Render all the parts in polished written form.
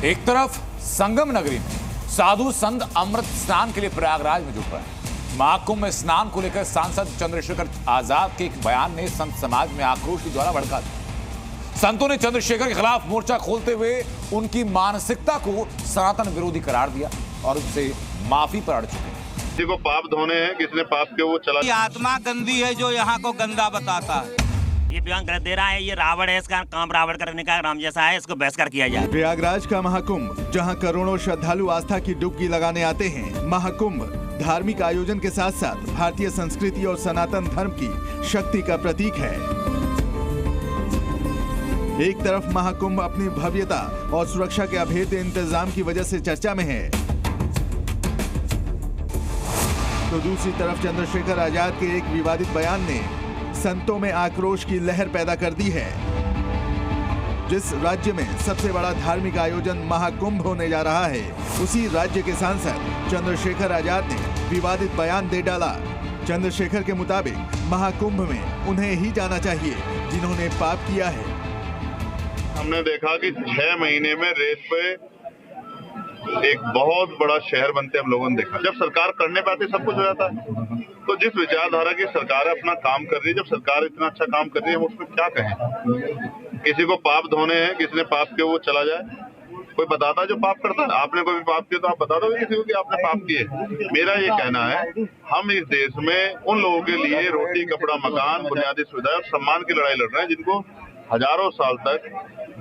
एक तरफ संगम नगरी में साधु संत अमृत स्नान के लिए प्रयागराज में जुट रहे हैं। महाकुंभ में स्नान को लेकर सांसद चंद्रशेखर आजाद के एक बयान ने संत समाज में आक्रोश की ज्वाला भड़का दी। संतों ने चंद्रशेखर के खिलाफ मोर्चा खोलते हुए उनकी मानसिकता को सनातन विरोधी करार दिया और उससे माफी पर अड़ चुके हैं। किसी को पाप धोने हैं, किसने पाप के वो चला। ये आत्मा गंदी है जो यहाँ को गंदा बताता है। ये बयान गलत दे रहा है। ये रावण है, इसका काम रावण करने का राम जैसा है, इसको बहिष्कार किया जाए। प्रयागराज का महाकुंभ, जहां करोड़ों श्रद्धालु आस्था की डुबकी लगाने आते हैं। महाकुंभ धार्मिक आयोजन के साथ साथ भारतीय संस्कृति और सनातन धर्म की शक्ति का प्रतीक है। एक तरफ महाकुंभ अपनी भव्यता और सुरक्षा के अभेद्य इंतजाम की वजह से चर्चा में है, तो दूसरी तरफ चंद्रशेखर आजाद के एक विवादित बयान ने संतों में आक्रोश की लहर पैदा कर दी है। जिस राज्य में सबसे बड़ा धार्मिक आयोजन महाकुंभ होने जा रहा है, उसी राज्य के सांसद चंद्रशेखर आजाद ने विवादित बयान दे डाला। चंद्रशेखर के मुताबिक महाकुंभ में उन्हें ही जाना चाहिए जिन्होंने पाप किया है। हमने देखा कि 6 महीने में रेत पे एक बहुत बड़ा शहर बनते हम लोगों ने देखा। जब सरकार करने पे आती सब कुछ हो जाता है। तो जिस विचारधारा की सरकार अपना काम कर रही है, जब सरकार इतना अच्छा काम कर रही है, हम उसमें क्या कहें। किसी को पाप धोने हैं, किसने पाप के वो चला जाए। कोई बताता है जो पाप करता है। आपने कोई भी पाप किया तो आप बता दो किसी को कि आपने पाप किए। मेरा ये कहना है, हम इस देश में उन लोगों के लिए रोटी, कपड़ा, मकान, बुनियादी सुविधाएं और सम्मान की लड़ाई लड़ रहे हैं जिनको हजारों साल तक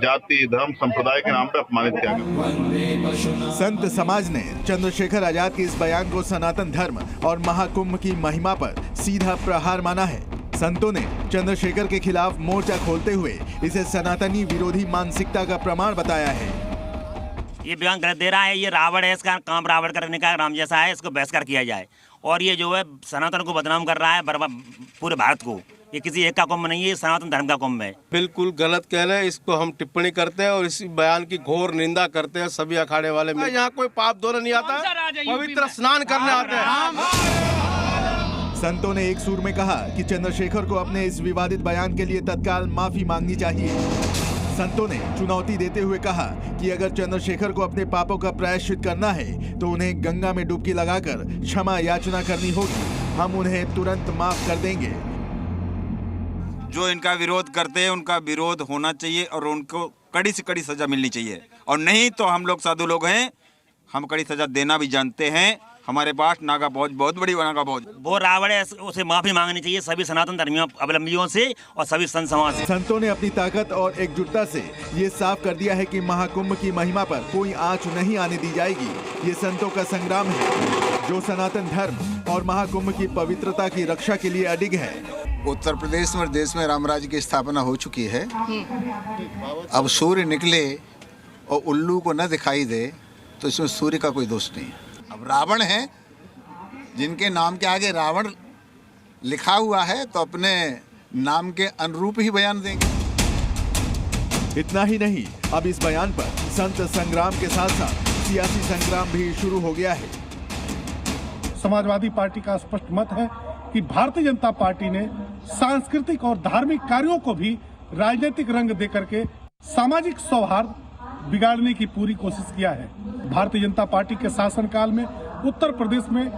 जाति, धर्म, संप्रदाय के नाम पर अपमानित किया गया। संत समाज ने चंद्रशेखर आजाद के इस बयान को सनातन धर्म और महाकुंभ की महिमा पर सीधा प्रहार माना है। संतों ने चंद्रशेखर के खिलाफ मोर्चा खोलते हुए इसे सनातनी विरोधी मानसिकता का प्रमाण बताया है। ये बयान गलत दे रहा है। ये रावण है, इसका काम रावण करने का राम जैसा है, इसको बहिष्कार किया जाए। और ये जो है सनातन को बदनाम कर रहा है, पूरे भारत को। ये किसी एक का कुंभ नहीं है, ये सनातन धर्म का कुंभ है। बिल्कुल गलत कह रहे हैं। इसको हम टिप्पणी करते हैं और इस बयान की घोर निंदा करते हैं सभी अखाड़े वाले। यहाँ कोई पाप धोने नहीं आता, पवित्र स्नान करने आते हैं। संतों ने एक सुर में कहा कि चंद्रशेखर को अपने इस विवादित बयान के लिए तत्काल माफी मांगनी चाहिए। संतों ने चुनौती देते हुए कहा कि अगर चंद्रशेखर को अपने पापों का प्रायश्चित करना है तो उन्हें गंगा में डुबकी लगाकर क्षमा याचना करनी होगी। हम उन्हें तुरंत माफ कर देंगे। जो इनका विरोध करते हैं उनका विरोध होना चाहिए और उनको कड़ी से कड़ी सजा मिलनी चाहिए। और नहीं तो हम लोग साधु लोग हैं, हम कड़ी सजा देना भी जानते हैं। हमारे पास नागा फौज, बहुत बड़ी नागा फौज। वो रावण है, उसे माफी मांगनी चाहिए सभी सनातन धर्मियों अवलंबियों से और सभी संत समाज से। संतों ने अपनी ताकत और एकजुटता से ये साफ कर दिया है कि महाकुंभ की महिमा पर कोई आंच नहीं आने दी जाएगी। ये संतों का संग्राम है जो सनातन धर्म और महाकुंभ की पवित्रता की रक्षा के लिए अडिग है। उत्तर प्रदेश और देश में राम राज्य की स्थापना हो चुकी है। अब सूर्य निकले और उल्लू को न दिखाई दे तो इसमें सूर्य का कोई दोष नहीं है। अब रावण है, जिनके नाम के आगे रावण लिखा हुआ है तो अपने नाम के अनुरूप ही बयान देंगे। इतना ही नहीं, अब इस बयान पर संत संग्राम के साथ साथ सियासी संग्राम भी शुरू हो गया है। समाजवादी पार्टी का स्पष्ट मत है कि भारतीय जनता पार्टी ने सांस्कृतिक और धार्मिक कार्यों को भी राजनीतिक रंग देकर के सामाजिक सौहार्द बिगाड़ने की पूरी कोशिश किया है। भारतीय जनता पार्टी के शासनकाल में उत्तर प्रदेश में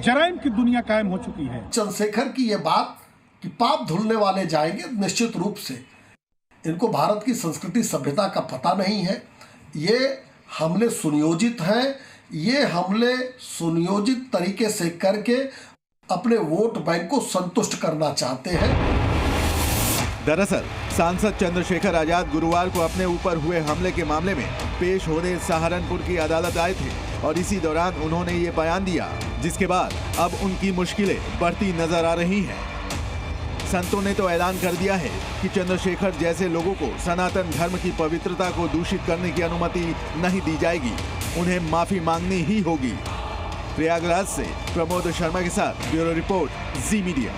जराइम की दुनिया कायम हो चुकी है। चंद्रशेखर की ये बात कि पाप धुलने वाले जाएंगे, निश्चित रूप से इनको भारत की संस्कृति सभ्यता का पता नहीं है। ये हमले सुनियोजित हैं। ये हमले सुनियोजित तरीके से करके अपने वोट बैंक को संतुष्ट करना चाहते हैं। दरअसल सांसद चंद्रशेखर आजाद गुरुवार को अपने ऊपर हुए हमले के मामले में पेश होने सहारनपुर की अदालत आए थे और इसी दौरान उन्होंने ये बयान दिया, जिसके बाद अब उनकी मुश्किलें बढ़ती नजर आ रही हैं। संतों ने तो ऐलान कर दिया है कि चंद्रशेखर जैसे लोगों को सनातन धर्म की पवित्रता को दूषित करने की अनुमति नहीं दी जाएगी, उन्हें माफी मांगनी ही होगी। प्रयागराज से प्रमोद शर्मा के साथ ब्यूरो रिपोर्ट, जी मीडिया।